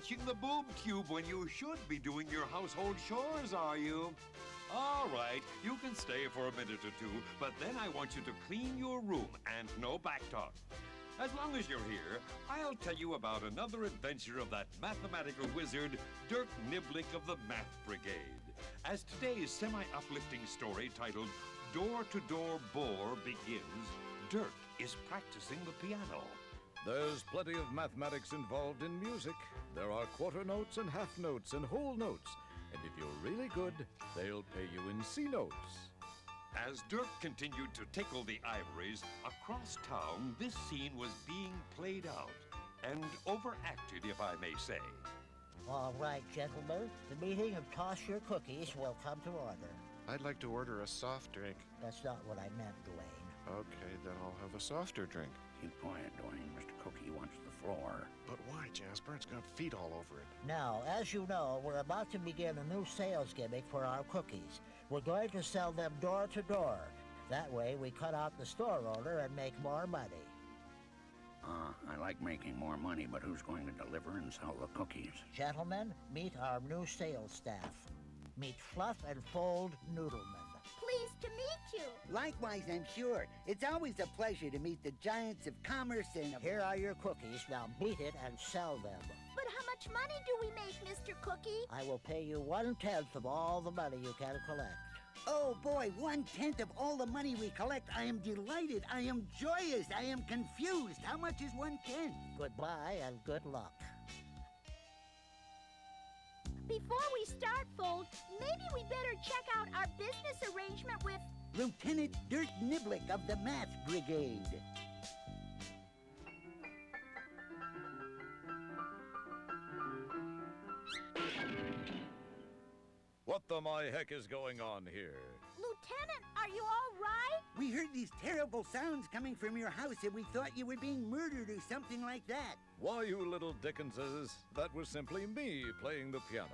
watching the boob tube when you should be doing your household chores, are you? All right, you can stay for a minute or two, but then I want you to clean your room and no backtalk. As long as you're here, I'll tell you about another adventure of that mathematical wizard, Dirk Niblick of the Math Brigade. As today's semi-uplifting story titled Door-to-Door Bore begins, Dirk is practicing the piano. There's plenty of mathematics involved in music. There are quarter notes and half notes and whole notes. And if you're really good, they'll pay you in C notes. As Dirk continued to tickle the ivories, across town, this scene was being played out. And overacted, if I may say. All right, gentlemen. The meeting of Toss Your Cookies will come to order. I'd like to order a soft drink. That's not what I meant, Dwayne. Okay, then I'll have a softer drink. Keep quiet, Dwayne. Mr. Cookie wants the floor. But why, Jasper? It's got feet all over it. Now, as you know, we're about to begin a new sales gimmick for our cookies. We're going to sell them door to door. That way, we cut out the store owner and make more money. I like making more money, but who's going to deliver and sell the cookies? Gentlemen, meet our new sales staff. Meet Fluff and Fold Noodleman. Pleased to meet you. Likewise, I'm sure. It's always a pleasure to meet the giants of commerce and... Here are your cookies. Now beat it and sell them. But how much money do we make, Mr. Cookie? I will pay you 1/10 of all the money you can collect. Oh, boy, 1/10 of all the money we collect. I am delighted. I am joyous. I am confused. How much is 1/10? Goodbye and good luck. Before we start, Fold, maybe we better check out our business arrangement with... Lieutenant Dirk Niblick of the Math Brigade. What the my heck is going on here? Lieutenant, are you all right? We heard these terrible sounds coming from your house and we thought you were being murdered or something like that. Why, you little Dickenses, that was simply me playing the piano.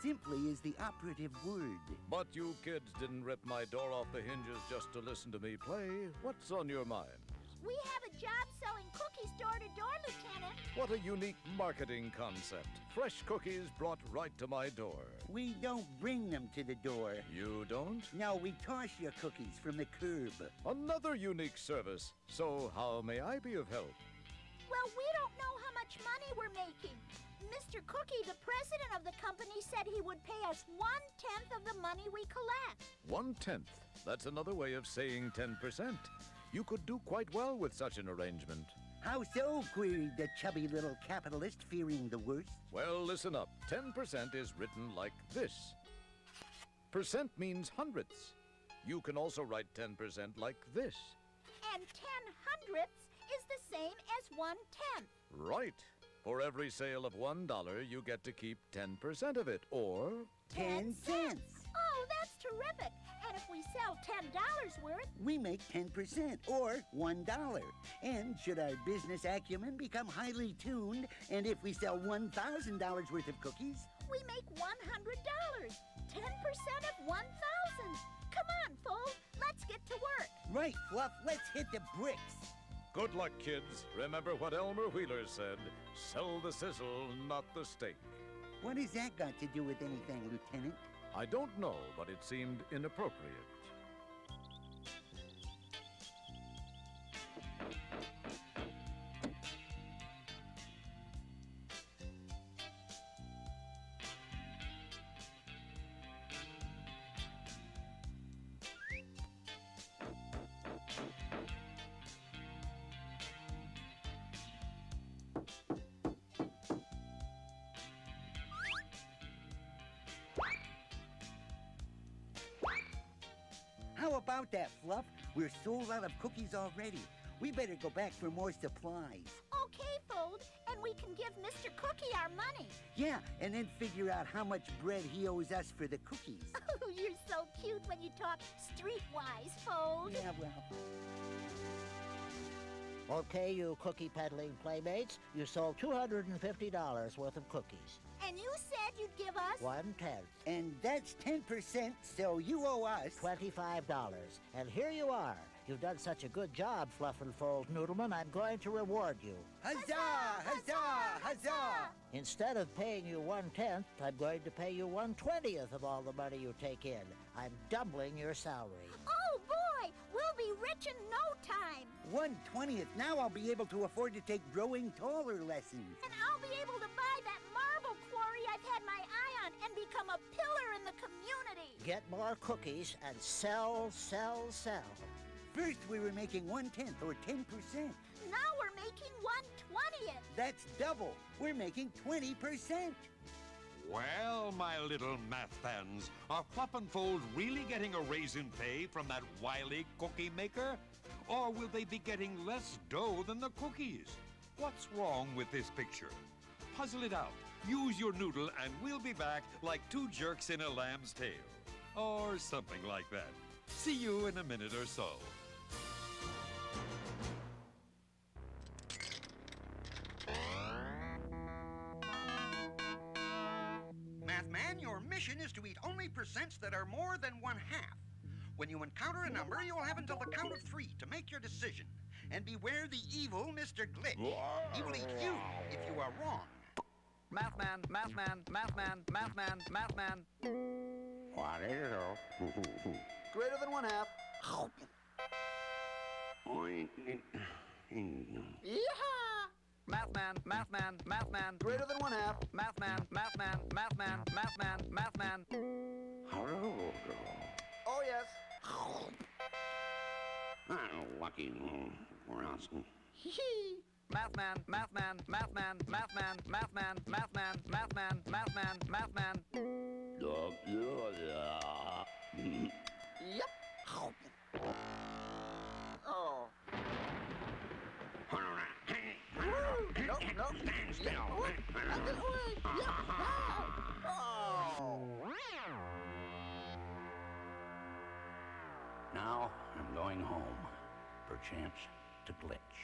Simply is the operative word. But you kids didn't rip my door off the hinges just to listen to me play. What's on your mind? We have a job selling cookies door to door, Lieutenant. What a unique marketing concept. Fresh cookies brought right to my door. We don't bring them to the door. You don't? No, we toss your cookies from the curb. Another unique service. So how may I be of help? Well, we don't know how much money we're making. Mr. Cookie, the president of the company, said he would pay us 1/10 of the money we collect. 1/10. That's another way of saying 10%. You could do quite well with such an arrangement. How so? Queried the chubby little capitalist, fearing the worst. Well, listen up. 10% is written like this. Percent means hundredths. You can also write 10% like this. And 10 hundredths is the same as 1/10. Right. For every sale of $1, you get to keep 10% of it, or... 10 cents. Oh, that's terrific. And if we sell $10 worth... we make 10%, or $1. And should our business acumen become highly tuned, and if we sell $1,000 worth of cookies... we make $100. 10% of 1,000. Come on, Fold. Let's get to work. Right, Fluff. Let's hit the bricks. Good luck, kids. Remember what Elmer Wheeler said. Sell the sizzle, not the steak. What has that got to do with anything, Lieutenant? I don't know, but it seemed inappropriate. How about that, Fluff? We're sold out of cookies already. We better go back for more supplies. Okay, Fold, and we can give Mr. Cookie our money. Yeah, and then figure out how much bread he owes us for the cookies. Oh, you're so cute when you talk streetwise, Fold. Yeah, well... Okay, you cookie peddling playmates, you sold $250 worth of cookies. And you said you'd give us... 1/10. And that's 10%, so you owe us... $25. And here you are. You've done such a good job, Fluff and Fold Noodleman, I'm going to reward you. Huzzah! Huzzah! Huzzah! Instead of paying you 1/10, I'm going to pay you 1/20th of all the money you take in. I'm doubling your salary. Oh, boy! We'll be rich in no time. 1/20th. Now I'll be able to afford to take growing taller lessons. And I'll be able to buy that marble quarry I've had my eye on and become a pillar in the community. Get more cookies and sell, sell, sell. First, we were making 1/10 or 10%. Now we're making 1/20th. That's double. We're making 20%. Well, my little math fans, are Fluff and Fold really getting a raise in pay from that wily cookie maker? Or will they be getting less dough than the cookies? What's wrong with this picture? Puzzle it out. Use your noodle and we'll be back like two jerks in a lamb's tail. Or something like that. See you in a minute or so. Mathman, your mission is to eat only percents that are more than 1/2. When you encounter a number, you will have until the count of 3 to make your decision. And beware the evil Mr. Glitch. He will eat you if you are wrong. Mathman, Mathman, Mathman, Mathman, Mathman. What is it? Greater than 1/2. Yeehaw! Mathman, Mathman, Mathman. Greater than 1/2. Mathman, Mathman, Mathman, Mathman, Mathman. Oh, yes. Lucky rascal. Hee. Mathman, Mathman, Mathman, Mathman, Mathman, Mathman, Mathman, Mathman, Mathman. Yep. Oh. Nope, nope. Stand still. Now I'm going home, perchance to Glitch.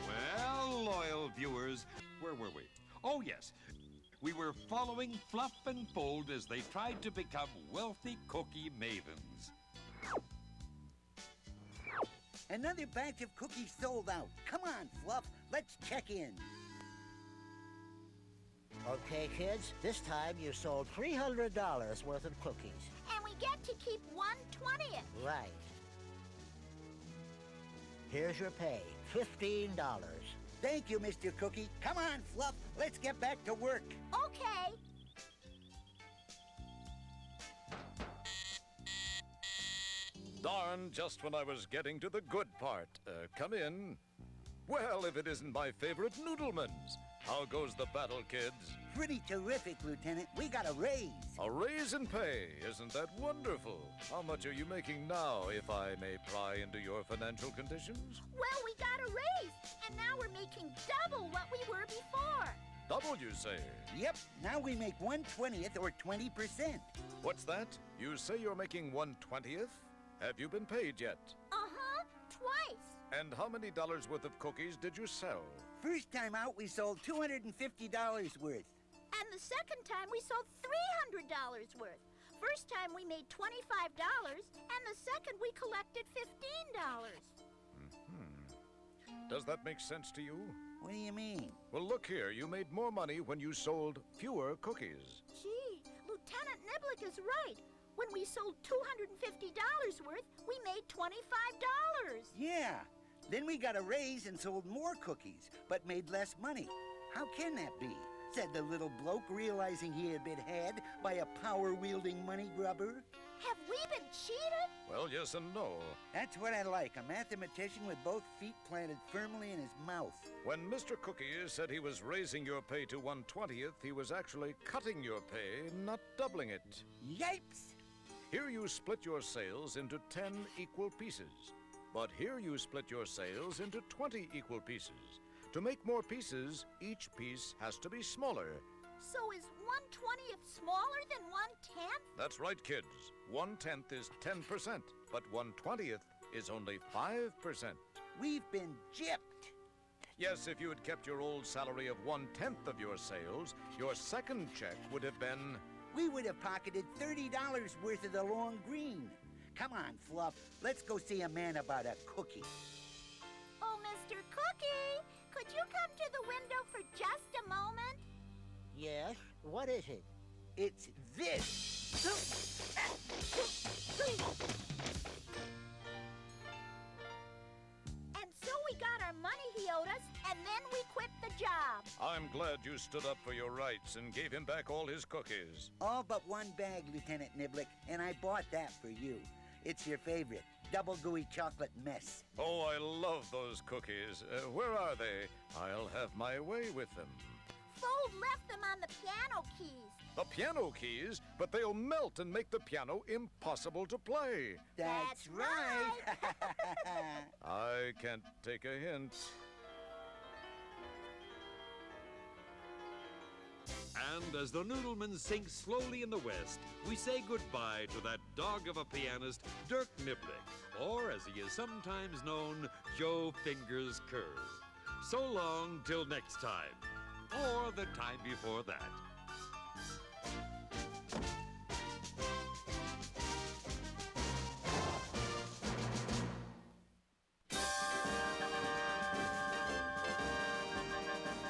Well, loyal viewers, where were we? Oh, yes. We were following Fluff and Fold as they tried to become wealthy cookie mavens. Another batch of cookies sold out. Come on, Fluff. Let's check in. Okay, kids, this time you sold $300 worth of cookies. And we get to keep 1/20th. Right. Here's your pay, $15. Thank you, Mr. Cookie. Come on, Fluff. Let's get back to work. Okay. Darn, just when I was getting to the good part. Come in. Well, if it isn't my favorite Noodlemans. How goes the battle, kids? Pretty terrific, Lieutenant. We got a raise. A raise in pay. Isn't that wonderful? How much are you making now, if I may pry into your financial conditions? Well, we got a raise, and now we're making double what we were before. Double, you say? Yep. Now we make 1/20th or 20%. What's that? You say you're making 1/20th? Have you been paid yet? Uh-huh, twice. And how many dollars worth of cookies did you sell? First time out, we sold $250 worth. And the second time, we sold $300 worth. First time, we made $25, and the second, we collected $15. Does that make sense to you? What do you mean? Well, look here. You made more money when you sold fewer cookies. Gee, Lieutenant Niblick is right. When we sold $250 worth, we made $25. Yeah. Then we got a raise and sold more cookies, but made less money. How can that be? Said the little bloke, realizing he had been had by a power-wielding money grubber. Have we been cheated? Well, yes and no. That's what I like, a mathematician with both feet planted firmly in his mouth. When Mr. Cookie said he was raising your pay to 1/20th, he was actually cutting your pay, not doubling it. Yipes! Here you split your sales into 10 equal pieces. But here you split your sales into 20 equal pieces. To make more pieces, each piece has to be smaller. So is 1/20th smaller than 1/10? That's right, kids. 1/10 is 10%, but 1/20th is only 5%. We've been gypped. Yes, if you had kept your old salary of 1/10 of your sales, your second check would have been we would have pocketed $30 worth of the long green. Come on, Fluff. Let's go see a man about a cookie. Oh, Mr. Cookie, could you come to the window for just a moment? Yes? What is it? It's this. And so we got our money he owed us, and then we quit the job. I'm glad you stood up for your rights and gave him back all his cookies. All but one bag, Lieutenant Niblick, and I bought that for you. It's your favorite, double gooey chocolate mess. Oh, I love those cookies. Where are they? I'll have my way with them. Fold left them on the piano keys. The piano keys? But they'll melt and make the piano impossible to play. That's right. I can't take a hint. And as the Noodleman sinks slowly in the west, we say goodbye to that dog of a pianist, Dirk Niblick, or as he is sometimes known, Joe Fingers Curve. So long till next time, or the time before that.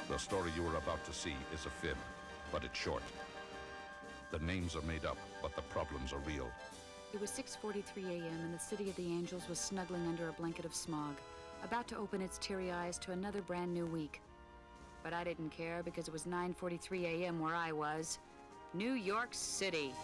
The story you are about to see is a fib, but it's short. The names are made up, but the problems are real. It was 6:43 a.m. and the city of the angels was snuggling under a blanket of smog, about to open its teary eyes to another brand new week. But I didn't care because it was 9:43 a.m. where I was. New York City.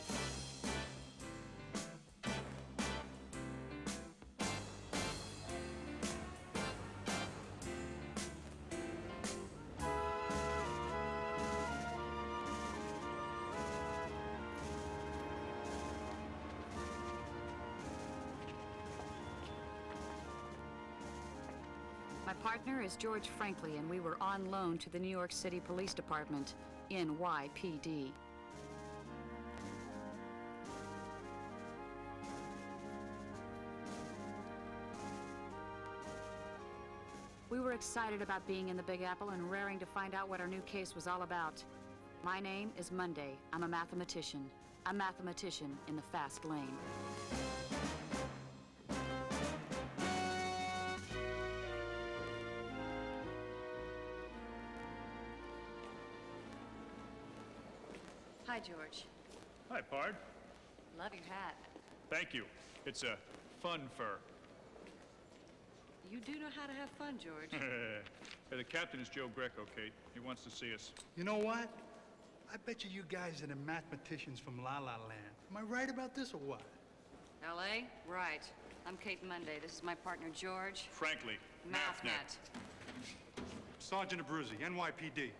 My partner is George Franklin, and we were on loan to the New York City Police Department, NYPD. We were excited about being in the Big Apple and raring to find out what our new case was all about. My name is Monday. I'm a mathematician. A mathematician in the fast lane. Hi, George. Hi, Pard. Love your hat. Thank you. It's a fun fur. You do know how to have fun, George. Hey, the captain is Joe Greco, Kate. He wants to see us. You know what? I bet you guys are the mathematicians from La La Land. Am I right about this or what? L.A.? Right. I'm Kate Monday. This is my partner, George. Frankly, Mathnet. Sergeant Abruzzi, NYPD.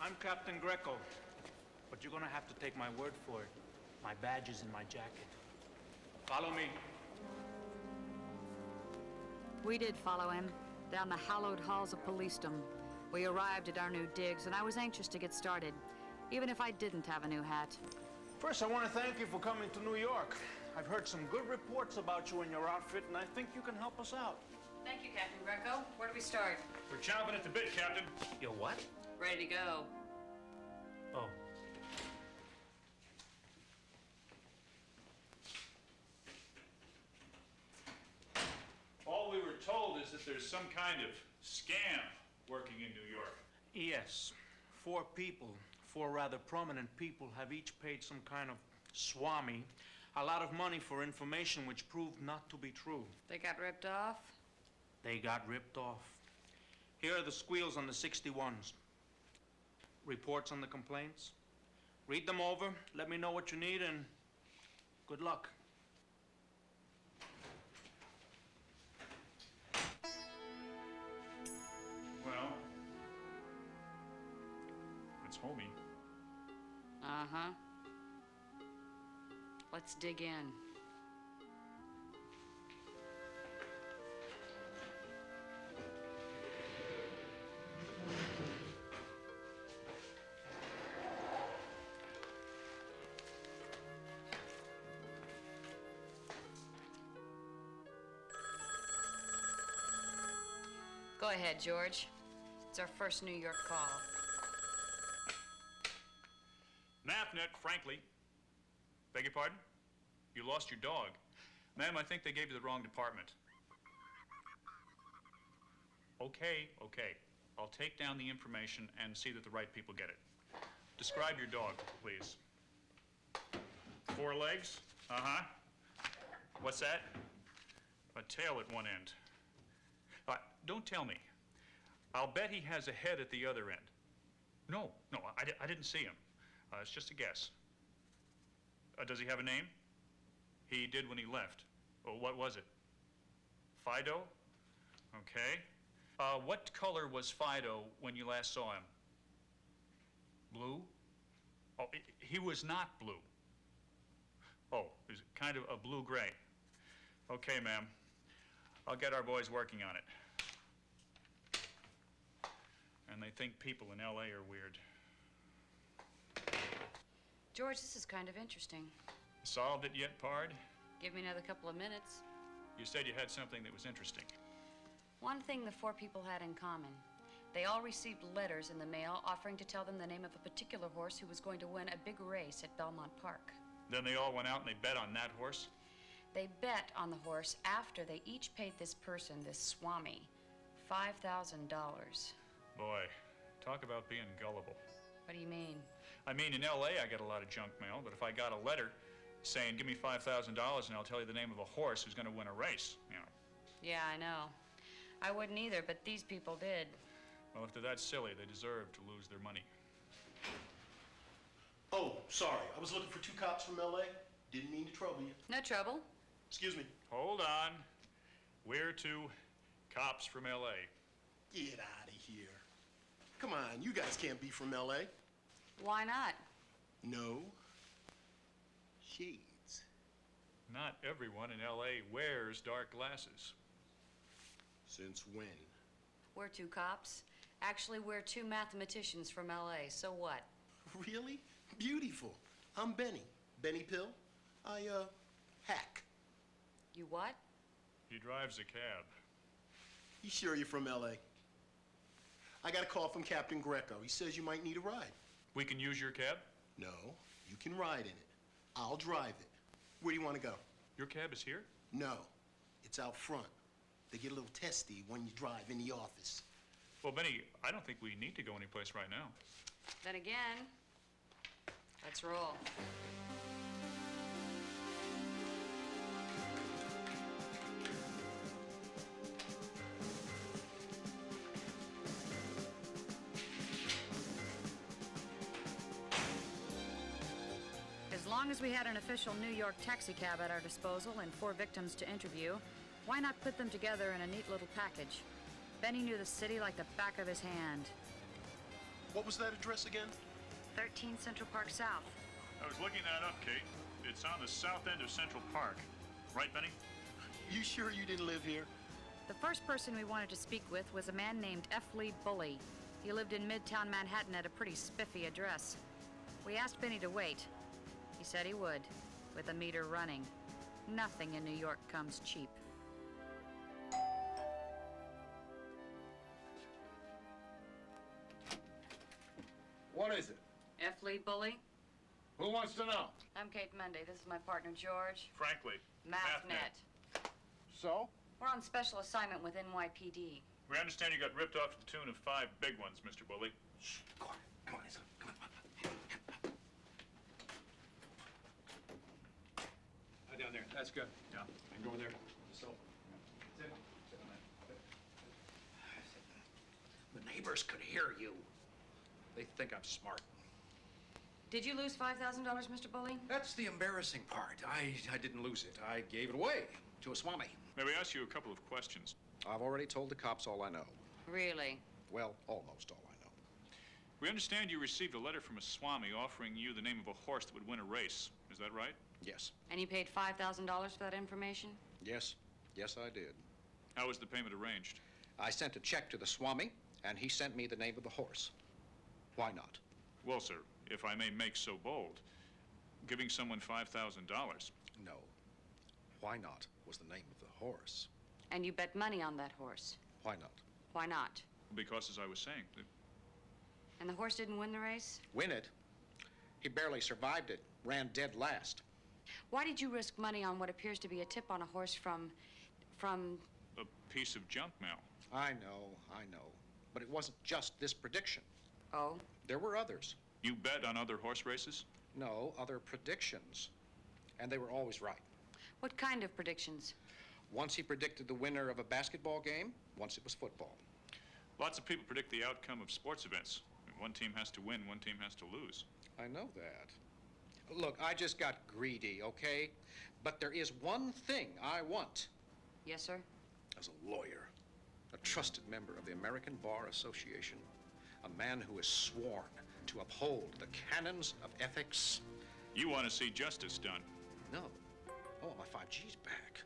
I'm Captain Greco, but you're gonna have to take my word for it. My badge is in my jacket. Follow me. We did follow him down the hallowed halls of policedom. We arrived at our new digs, and I was anxious to get started, even if I didn't have a new hat. First, I want to thank you for coming to New York. I've heard some good reports about you and your outfit, and I think you can help us out. Thank you, Captain Greco. Where do we start? We're chomping at the bit, Captain. Your what? Ready to go. Oh. All we were told is that there's some kind of scam working in New York. Yes. 4 people, 4 rather prominent people, have each paid some kind of swami a lot of money for information which proved not to be true. They got ripped off? They got ripped off. Here are the squeals on the 61s. Reports on the complaints. Read them over, let me know what you need, and good luck. Well, it's homey. Uh-huh. Let's dig in. Go ahead, George. It's our first New York call. Mathnet, frankly. Beg your pardon? You lost your dog. Ma'am, I think they gave you the wrong department. Okay. I'll take down the information and see that the right people get it. Describe your dog, please. 4 legs? Uh-huh. What's that? A tail at one end. Don't tell me. I'll bet he has a head at the other end. No, I didn't see him. It's just a guess. Does he have a name? He did when he left. Oh, what was it? Fido? Okay. What color was Fido when you last saw him? Blue? Oh, he was not blue. Oh, he was kind of a blue-gray. Okay, ma'am. I'll get our boys working on it. And they think people in L.A. are weird. George, this is kind of interesting. Solved it yet, Pard? Give me another couple of minutes. You said you had something that was interesting. One thing the 4 people had in common. They all received letters in the mail offering to tell them the name of a particular horse who was going to win a big race at Belmont Park. Then they all went out and they bet on that horse? They bet on the horse after they each paid this person, this Swami, $5,000. Boy, talk about being gullible. What do you mean? I mean, in L.A. I get a lot of junk mail, but if I got a letter saying, give me $5,000 and I'll tell you the name of a horse who's going to win a race, you know. Yeah, I know. I wouldn't either, but these people did. Well, if they're that silly, they deserve to lose their money. Oh, sorry. I was looking for 2 cops from L.A. Didn't mean to trouble you. No trouble. Excuse me. Hold on. We're 2 cops from L.A. Get out of here. Come on, you guys can't be from L.A. Why not? No. Shades. Not everyone in L.A. wears dark glasses. Since when? We're 2 cops. Actually, we're 2 mathematicians from L.A., so what? Really? Beautiful. I'm Benny. Benny Pill. I, hack. You what? He drives a cab. You sure you're from L.A.? I got a call from Captain Greco. He says you might need a ride. We can use your cab? No, you can ride in it. I'll drive it. Where do you want to go? Your cab is here? No, it's out front. They get a little testy when you drive in the office. Well, Benny, I don't think we need to go anyplace right now. Then again, let's roll. As long as we had an official New York taxi cab at our disposal and 4 victims to interview, why not put them together in a neat little package? Benny knew the city like the back of his hand. What was that address again? 13 Central Park South. I was looking that up, Kate. It's on the south end of Central Park. Right, Benny? You sure you didn't live here? The first person we wanted to speak with was a man named F. Lee Bully. He lived in Midtown Manhattan at a pretty spiffy address. We asked Benny to wait. He said he would, with the meter running. Nothing in New York comes cheap. What is it? F. Lee Bully? Who wants to know? I'm Kate Monday. This is my partner, George. Frankly. Mathnet. So? We're on special assignment with NYPD. We understand you got ripped off to the tune of 5 big ones, Mr. Bully. Shh, go on. Come on, Isla. Come on. Down there. That's good. Yeah. And go over there. So. Sit on that. The neighbors could hear you. They think I'm smart. Did you lose $5,000, Mr. Bully? That's the embarrassing part. I didn't lose it. I gave it away to a Swami. May we ask you a couple of questions? I've already told the cops all I know. Really? Well, almost all I know. We understand you received a letter from a Swami offering you the name of a horse that would win a race. Is that right? Yes. And you paid $5,000 for that information? Yes. Yes, I did. How was the payment arranged? I sent a check to the Swami, and he sent me the name of the horse. Why not? Well, sir, if I may make so bold, giving someone $5,000. No. Why not was the name of the horse. And you bet money on that horse? Why not? Why not? Because, as I was saying... And the horse didn't win the race? Win it? He barely survived it. Ran dead last. Why did you risk money on what appears to be a tip on a horse from... A piece of junk mail. I know. But it wasn't just this prediction. Oh? There were others. You bet on other horse races? No, other predictions. And they were always right. What kind of predictions? Once he predicted the winner of a basketball game, once it was football. Lots of people predict the outcome of sports events. One team has to win, one team has to lose. I know that. Look, I just got greedy, okay? But there is one thing I want. Yes, sir? As a lawyer, a trusted member of the American Bar Association, a man who is sworn to uphold the canons of ethics. You want to see justice done? No. I want my 5Gs back.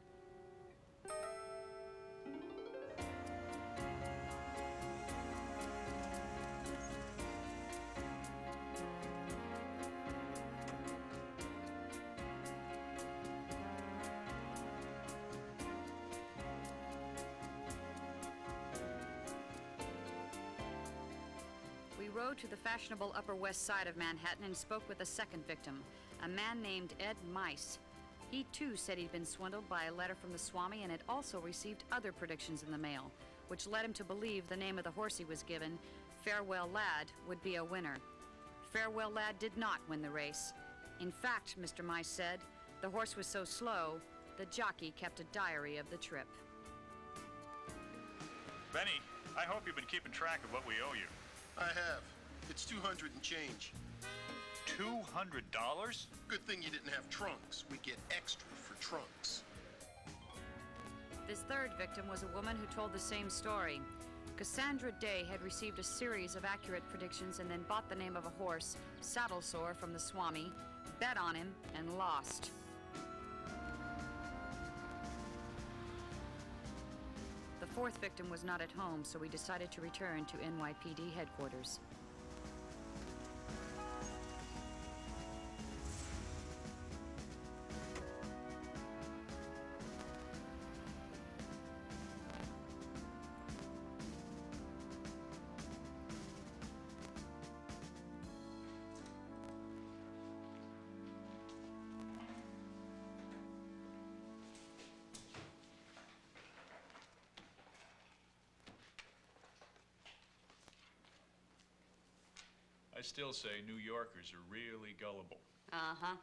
We rode to the fashionable Upper West Side of Manhattan and spoke with a second victim, a man named Ed Mice. He, too, said he'd been swindled by a letter from the Swami and had also received other predictions in the mail, which led him to believe the name of the horse he was given, Farewell Lad, would be a winner. Farewell Lad did not win the race. In fact, Mr. Mice said, the horse was so slow, the jockey kept a diary of the trip. Benny, I hope you've been keeping track of what we owe you. I have. It's 200 and change. $200? Good thing you didn't have trunks. We get extra for trunks. This third victim was a woman who told the same story. Cassandra Day had received a series of accurate predictions and then bought the name of a horse, Saddle Sore, from the Swami, bet on him, and lost. The fourth victim was not at home, so we decided to return to NYPD headquarters. I still say New Yorkers are really gullible. Uh-huh.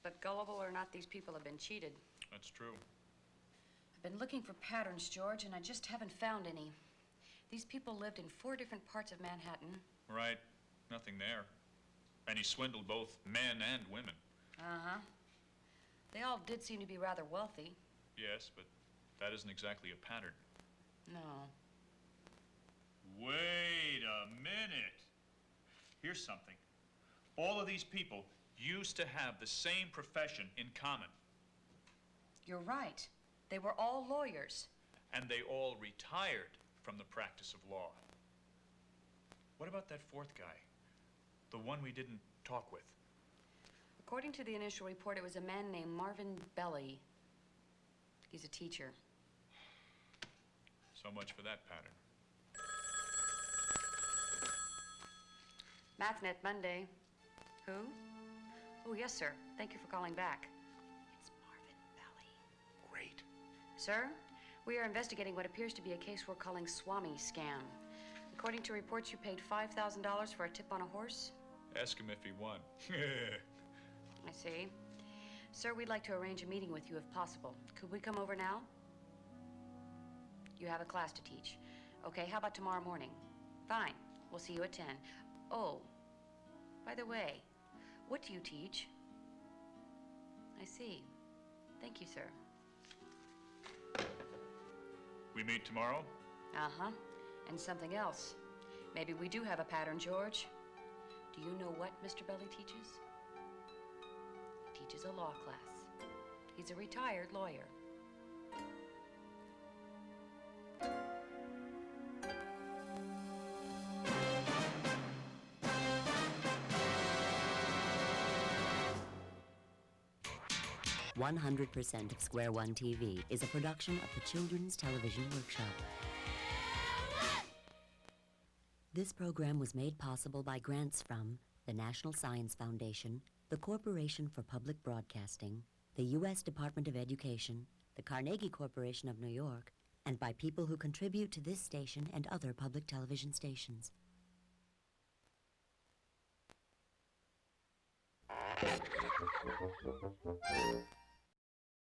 But gullible or not, these people have been cheated. That's true. I've been looking for patterns, George, and I just haven't found any. These people lived in 4 different parts of Manhattan. Right. Nothing there. And he swindled both men and women. Uh-huh. They all did seem to be rather wealthy. Yes, but that isn't exactly a pattern. No. Wait a minute. Here's something. All of these people used to have the same profession in common. You're right. They were all lawyers. And they all retired from the practice of law. What about that fourth guy? The one we didn't talk with? According to the initial report, it was a man named Marvin Belly. He's a teacher. So much for that pattern. Mathnet Monday. Who? Oh, yes, sir. Thank you for calling back. It's Marvin Belly. Great. Sir, we are investigating what appears to be a case we're calling Swami Scam. According to reports, you paid $5,000 for a tip on a horse? Ask him if he won. I see. Sir, we'd like to arrange a meeting with you if possible. Could we come over now? You have a class to teach. Okay, how about tomorrow morning? Fine. We'll see you at 10. Oh, by the way, what do you teach? I see. Thank you, sir. We meet tomorrow? Uh-huh. And something else. Maybe we do have a pattern, George. Do you know what Mr. Belly teaches? He teaches a law class. He's a retired lawyer. "100% of Square One TV is a production of the Children's Television Workshop. This program was made possible by grants from the the National Science Foundation, the Corporation for Public Broadcasting, the U.S. Department of Education, the Carnegie Corporation of New York, and by people who contribute to this station and other public television stations.